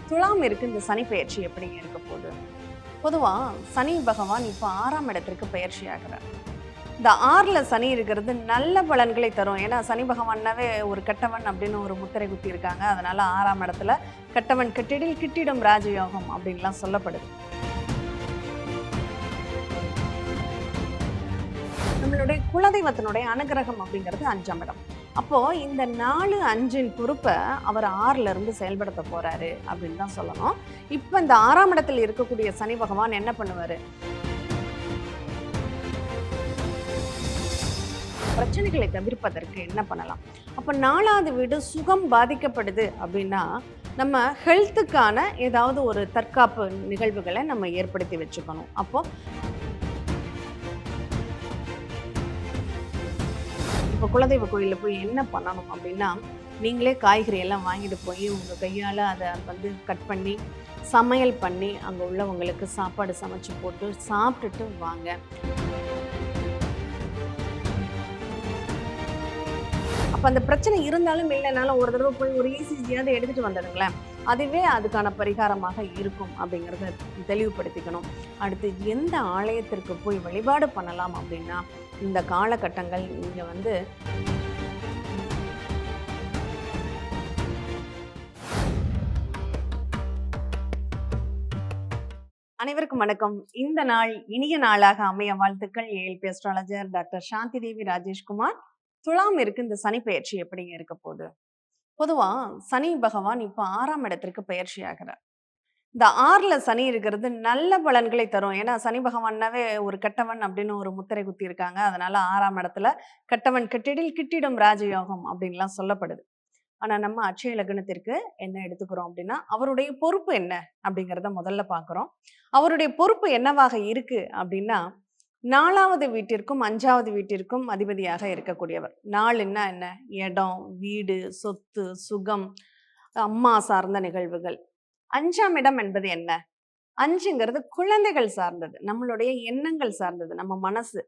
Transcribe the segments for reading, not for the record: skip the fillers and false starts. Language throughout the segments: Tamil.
துலாம் இருக்கு இந்த சனி பெயர்ச்சி எப்படிங்க இருக்க போகுது? பொதுவா சனி பகவான் இப்ப 6ஆம் இடத்திற்கு பெயர்ச்சி ஆகிறார். இந்த 6ல சனி இருக்கிறது நல்ல பலன்களை தரும். ஏன்னா சனி பகவான்னாவே ஒரு கெட்டவன் அப்படின்னு ஒரு முத்திரை குத்தி இருக்காங்க. அதனால 6ஆம் இடத்துல கெட்டவன் கெட்டிடில் கிட்டிடும் ராஜயோகம் அப்படின்லாம் சொல்லப்படுது. நம்மளுடைய குலதெய்வத்தினுடைய அனுகிரகம் அப்படிங்கிறது 5ஆம் இடம். அப்போ இந்த 4, 5ன் பொறுப்பை அவர் 6ல இருந்து செயல்படுத்த போறாரு அப்படின்னு தான் சொல்லணும். இப்ப இந்த 6ஆம் இடத்தில் இருக்கக்கூடிய சனி பகவான் என்ன பண்ணுவாரு? பிரச்சனைகளை தவிர்ப்பதற்கு என்ன பண்ணலாம்? அப்ப 4வது வீடு சுகம் பாதிக்கப்படுது அப்படின்னா, நம்ம ஹெல்த்துக்கான ஏதாவது ஒரு தற்காப்பு நிகழ்வுகளை நம்ம ஏற்படுத்தி வச்சுக்கணும். அப்போ இப்போ குலதெய்வ கோயில்ல போய் என்ன பண்ணணும் அப்படின்னா, நீங்களே காய்கறி எல்லாம் வாங்கிட்டு போய் உங்க கையால அத வந்து கட் பண்ணி, சமையல் பண்ணி, அங்க உள்ளவங்களுக்கு சாப்பாடு சமைச்சு போட்டு சாப்பிட்டுட்டு வாங்க. அப்ப அந்த பிரச்சனை இருந்தாலும் இல்லைனாலும் ஒரு தடவை போய் ஒரு இசிஜியாவது எடுத்துட்டு வந்துடுங்களேன். அதுவே அதுக்கான பரிகாரமாக இருக்கும் அப்படிங்கிறத தெளிவுபடுத்திக்கணும். அடுத்து எந்த ஆலயத்திற்கு போய் வழிபாடு பண்ணலாம் அப்படின்னா, இந்த காலகட்டங்கள் நீங்க வந்து அனைவருக்கும் வணக்கம். இந்த நாள் இனிய நாளாக அமைய வாழ்த்துக்கள். ஏஎல்பி அஸ்ட்ராலஜர் டாக்டர் சாந்தி தேவி ராஜேஷ்குமார். துலாம் இருக்கு இந்த சனி பெயர்ச்சி எப்படிங்க இருக்க போகுது? பொதுவா சனி பகவான் இப்ப 6ஆம் இடத்திற்கு பெயர்ச்சி ஆகிறார். இந்த 6ல சனி இருக்கிறது நல்ல பலன்களை தரும். ஏன்னா சனி பகவான்னாவே ஒரு கெட்டவன் அப்படின்னு ஒரு முத்திரை குத்தி இருக்காங்க. அதனால 6ஆம் இடத்துல கெட்டவன் கெட்டிடில் கிட்டிடும் ராஜயோகம் அப்படின்லாம் சொல்லப்படுது. ஆனா நம்ம அட்சய லக்னத்திற்கு என்ன எடுத்துக்கிறோம் அப்படின்னா, அவருடைய பொறுப்பு என்ன அப்படிங்கிறத முதல்ல பார்க்குறோம். அவருடைய பொறுப்பு என்னவாக இருக்கு அப்படின்னா, 4வது வீட்டிற்கும் 5வது வீட்டிற்கும் அதிபதியாக இருக்கக்கூடியவர். 4ன்னா என்ன? இடம், வீடு, சொத்து, சுகம், அம்மா சார்ந்த நிகழ்வுகள். 5ஆம் இடம் என்பது என்ன? 5ங்கிறது குழந்தைகள் சார்ந்தது. நம்மளுடைய எண்ணங்கள் சார்ந்தது. நம்ம மனசு.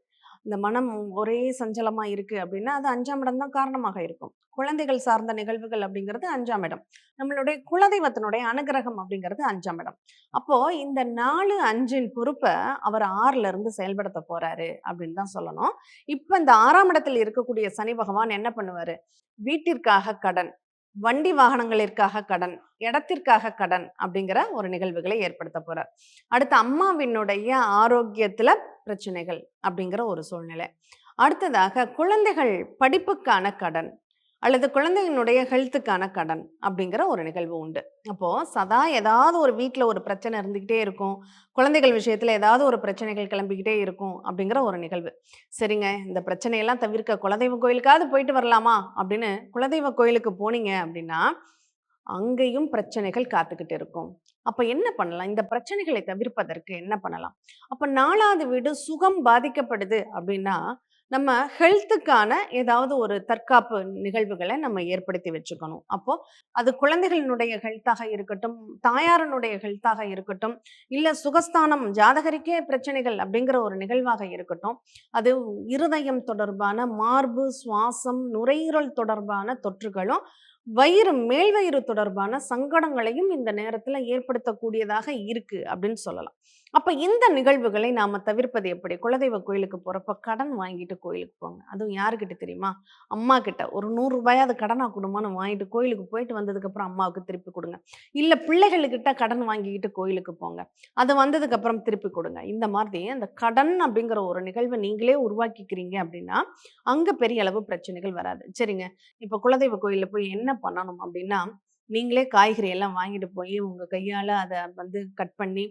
இந்த மனம் ஒரே சஞ்சலமா இருக்கு அப்படின்னா, அது 5ஆம் இடம் தான் காரணமாக இருக்கும். குழந்தைகள் சார்ந்த நிகழ்வுகள் அப்படிங்கிறது 5ஆம் இடம். நம்மளுடைய குலதெய்வத்தினுடைய அனுகிரகம் அப்படிங்கிறது 5ஆம் இடம். அப்போ இந்த 4, 5ன் பொறுப்ப அவர் 6ல இருந்து செயல்படுத்த போறாரு அப்படின்னு தான் சொல்லணும். இப்ப இந்த 6ஆம் இடத்தில் இருக்கக்கூடிய சனி பகவான் என்ன பண்ணுவாரு? வீட்டிற்காக கடன், வண்டி வாகனங்களிற்காக கடன், இடத்திற்காக கடன் அப்படிங்கிற ஒரு நிகழ்வுகளை ஏற்படுத்த போறார். அடுத்து அம்மாவினுடைய ஆரோக்கியத்துல பிரச்சனைகள் அப்படிங்கிற ஒரு சூழ்நிலை. அடுத்ததாக குழந்தைகள் படிப்புக்கான கடன் அல்லது குழந்தையினுடைய ஹெல்த்துக்கான கடன் அப்படிங்கிற ஒரு நிகழ்வு உண்டு. அப்போ சதா ஏதாவது ஒரு வீட்ல ஒரு பிரச்சனை இருந்துகிட்டே இருக்கும். குழந்தைகள் விஷயத்துல ஏதாவது ஒரு பிரச்சனைகள் கிளம்பிக்கிட்டே இருக்கும் அப்படிங்கிற ஒரு நிகழ்வு. சரிங்க, இந்த பிரச்சனையெல்லாம் தவிர்க்க குலதெய்வ கோயிலுக்காவது போயிட்டு வரலாமா அப்படின்னு குலதெய்வ கோயிலுக்கு போனீங்க அப்படின்னா, அங்கேயும் பிரச்சனைகள் காத்துக்கிட்டு இருக்கும். அப்ப என்ன பண்ணலாம்? இந்த பிரச்சனைகளை தவிர்ப்பதற்கு என்ன பண்ணலாம்? அப்ப 4வது வீடு சுகம் பாதிக்கப்படுது அப்படின்னா, நம்ம ஹெல்த்துக்கான ஏதாவது ஒரு தற்காப்பு நிகழ்வுகளை நம்ம ஏற்படுத்தி வச்சுக்கணும். அப்போ அது குழந்தைகளினுடைய ஹெல்த்தாக இருக்கட்டும், தாயாரனுடைய ஹெல்த்தாக இருக்கட்டும், இல்ல சுகஸ்தானம் ஜாதகருக்கே பிரச்சனைகள் அப்படிங்கிற ஒரு நிகழ்வாக இருக்கட்டும். அது இருதயம் தொடர்பான மார்பு, சுவாசம், நுரையீரல் தொடர்பான தொற்றுகளும், வயிறு மேல் வயிறு தொடர்பான சங்கடங்களையும் இந்த நேரத்துல ஏற்படுத்தக்கூடியதாக இருக்கு அப்படின்னு சொல்லலாம். அப்ப இந்த நிகழ்வுகளை நாம தவிர்ப்பது எப்படி? குலதெய்வ கோயிலுக்கு போறப்ப கடன் வாங்கிட்டு கோயிலுக்கு போங்க. அதுவும் யாருக்கிட்ட தெரியுமா? அம்மா கிட்ட. ஒரு ரூ. 100 கடனா குடும்பான்னு வாங்கிட்டு கோயிலுக்கு போயிட்டு வந்ததுக்கு அப்புறம் அம்மாவுக்கு திருப்பி கொடுங்க. இல்ல பிள்ளைகளுக்கிட்ட கடன் வாங்கிக்கிட்டு கோயிலுக்கு போங்க. அது வந்ததுக்கு அப்புறம் திருப்பி கொடுங்க. இந்த மாதிரி அந்த கடன் அப்படிங்கிற ஒரு நிகழ்வை நீங்களே உருவாக்கிக்கிறீங்க அப்படின்னா, அங்க பெரிய அளவு பிரச்சனைகள் வராது. சரிங்க. இப்ப குலதெய்வ கோயில்ல போய் என்ன பண்ணணும் அப்படின்னா, நீங்களே காய்கறி எல்லாம் வாங்கிட்டு போய் உங்க கையால அத வந்து கட் பண்ணி,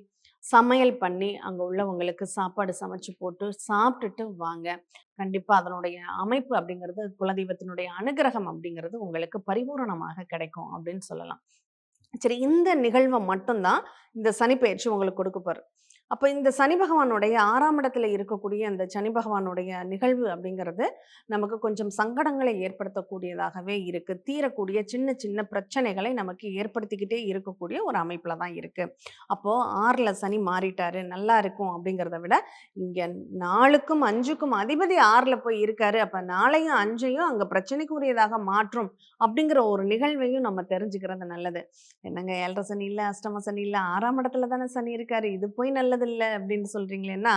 சமையல் பண்ணி, அங்க உள்ளவங்களுக்கு சாப்பாடு சமைச்சு போட்டு சாப்பிட்டுட்டு வாங்க. கண்டிப்பா அதனுடைய அமைப்பு அப்படிங்கிறது குலதெய்வத்தினுடைய அனுகிரகம் அப்படிங்கிறது உங்களுக்கு பரிபூரணமாக கிடைக்கும் அப்படின்னு சொல்லலாம். சரி, இந்த நிகழ்வ மட்டும் தான் இந்த சனி பெயர்ச்சி உங்களுக்கு கொடுக்க போறாரு. அப்ப இந்த சனி பகவானுடைய 6ஆம் இடத்துல இருக்கக்கூடிய அந்த சனி பகவானுடைய நிகழ்வு அப்படிங்கிறது நமக்கு கொஞ்சம் சங்கடங்களை ஏற்படுத்தக்கூடியதாகவே இருக்கு. தீரக்கூடிய சின்ன சின்ன பிரச்சனைகளை நமக்கு ஏற்படுத்திக்கிட்டே இருக்கக்கூடிய ஒரு அமைப்புல தான் இருக்கு. அப்போ 6ல சனி மாறிட்டாரு, நல்லா இருக்கும் அப்படிங்கிறத விட, இங்க 4க்கும் 5க்கும் அதிபதி 6ல போய் இருக்காரு. அப்ப 4யும் 5யும் அங்க பிரச்சனைக்குரியதாக மாற்றும் அப்படிங்கிற ஒரு நிகழ்வையும் நம்ம தெரிஞ்சுக்கிறது நல்லது. என்னங்க 7ரை சனி இல்ல, அஷ்டம சனி இல்ல, 6ஆம் இடத்துல தானே சனி இருக்காரு. இது போய் நல்லதில்ல அப்படின்னு சொல்றீங்களேன்னா,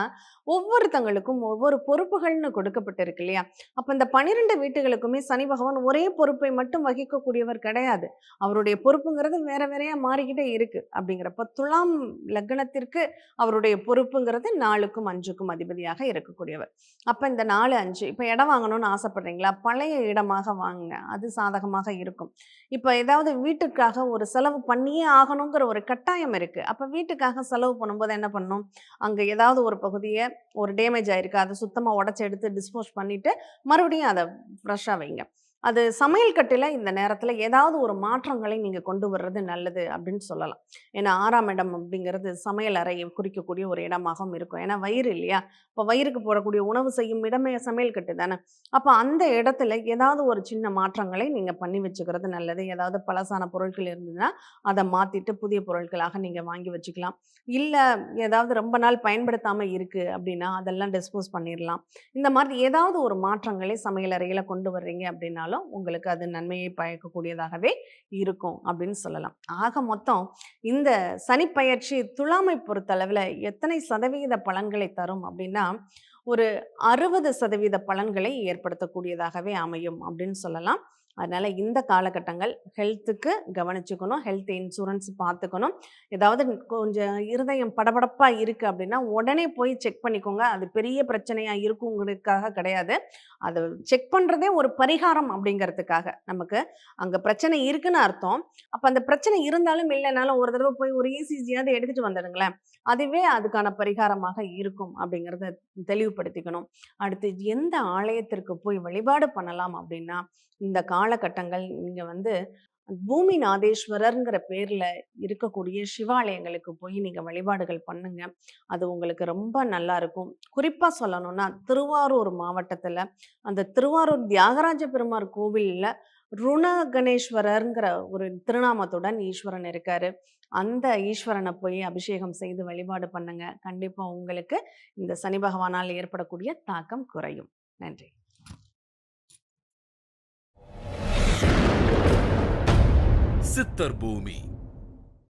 ஒவ்வொருத்தங்களுக்கும் ஒவ்வொரு பொறுப்புகள்னு கொடுக்கப்பட்டிருக்கு இல்லையா? அப்ப இந்த 12 வீட்டுகளுக்குமே சனி பகவான் ஒரே பொறுப்பை மட்டும் வகிக்கக்கூடியவர் கிடையாது. அவருடைய பொறுப்புங்கிறது வேற வேறையா மாறிக்கிட்டே இருக்கு. அப்படிங்கிறப்ப துலாம் லக்னத்திற்கு அவருடைய பொறுப்புங்கிறது 4க்கும் 5க்கும் அதிபதியாக இருக்கக்கூடியவர். அப்ப இந்த 4, 5 இப்ப இடம் வாங்கணும்னு ஆசைப்படுறீங்களா? பழைய இடமாக வாங்குங்க. அது சாதகமாக இருக்கும். இப்ப ஏதாவது வீட்டுக்காக ஒரு செலவு பண்ணியே ஆகணுங்கிற ஒரு கட்டாயம் இருக்கு. அப்ப வீட்டுக்காக செலவு பண்ணும்போது என்ன பண்ணணும்? அங்க ஏதாவது ஒரு பகுதிய ஒரு டேமேஜ் ஆயிருக்கு. அத சுத்தமா உடைச்சு எடுத்து டிஸ்போஸ் பண்ணிட்டு, மறுபடியும் அத ஃப்ரெஷ்ஷா வைங்க. அது சமையல் கட்டுல இந்த நேரத்துல ஏதாவது ஒரு மாற்றங்களை நீங்க கொண்டு வர்றது நல்லது அப்படின்னு சொல்லலாம். ஏன்னா 6ஆம் இடம் அப்படிங்கிறது சமையல் அறையை குறிக்கக்கூடிய ஒரு இடமாகவும் இருக்கும். ஏன்னா வயிறு இல்லையா? இப்ப வயிறுக்கு போடக்கூடிய உணவு செய்யும் இடமே சமையல் கட்டு தானே. அப்ப அந்த இடத்துல ஏதாவது ஒரு சின்ன மாற்றங்களை நீங்க பண்ணி வச்சுக்கிறது நல்லது. ஏதாவது பழசான பொருட்கள் இருந்ததுன்னா, அத மாத்திட்டு புதிய பொருட்களாக நீங்க வாங்கி வச்சுக்கலாம். இல்ல ஏதாவது ரொம்ப நாள் பயன்படுத்தாம இருக்கு அப்படின்னா, அதெல்லாம் டிஸ்போஸ் பண்ணிரலாம். இந்த மாதிரி ஏதாவது ஒரு மாற்றங்களை சமையல் அறையில கொண்டு வர்றீங்க அப்படின்னாலும், உங்களுக்கு அது நன்மையை பயக்கக்கூடியதாகவே இருக்கும் அப்படின்னு சொல்லலாம். ஆக மொத்தம் இந்த சனிப்பெயர்ச்சி துலாமை பொறுத்தளவுல எத்தனை சதவீத பலன்களை தரும் அப்படின்னா, ஒரு 60% பலன்களை ஏற்படுத்தக்கூடியதாகவே அமையும் அப்படின்னு சொல்லலாம். அதனால இந்த காலகட்டங்கள் ஹெல்த்துக்கு கவனிச்சுக்கணும். ஹெல்த் இன்சூரன்ஸ் பார்த்துக்கணும். ஏதாவது கொஞ்சம் இருதயம் படபடப்பா இருக்கு அப்படின்னா, உடனே போய் செக் பண்ணிக்கோங்க. அது பெரிய பிரச்சனையா இருக்குங்கிறதுக்காக கிடையாது. அத செக் பண்றதே ஒரு பரிகாரம் அப்படிங்கிறதுக்காக. நமக்கு அங்க பிரச்சனை இருக்குன்னு அர்த்தம். அப்ப அந்த பிரச்சனை இருந்தாலும் இல்லைனாலும் ஒரு தடவ போய் ஒரு இசிஜியாவது எடுத்துட்டு வந்துடுங்களேன். அதுவே அதுக்கான பரிகாரமாக இருக்கும் அப்படிங்கிறத தெளிவுபடுத்திக்கணும். அடுத்து எந்த ஆலயத்திற்கு போய் வழிபாடு பண்ணலாம் அப்படின்னா, இந்த காலகட்டங்கள் நீங்க வந்து பூமிநாதேஸ்வரர்ங்கிற பேர்ல இருக்கக்கூடிய சிவாலயங்களுக்கு போய் நீங்க வழிபாடுகள் பண்ணுங்க. அது உங்களுக்கு ரொம்ப நல்லா இருக்கும். குறிப்பா சொல்லணும்னா, திருவாரூர் மாவட்டத்துல அந்த திருவாரூர் தியாகராஜ பெருமாள் கோவில்ல ருண கணேஸ்வரர்ங்கிற ஒரு திருநாமத்துடன் ஈஸ்வரன் இருக்காரு. அந்த ஈஸ்வரனை போய் அபிஷேகம் செய்து வழிபாடு பண்ணுங்க. கண்டிப்பா உங்களுக்கு இந்த சனி பகவானால் ஏற்படக்கூடிய தாக்கம் குறையும். நன்றி. சித்தர் பூமி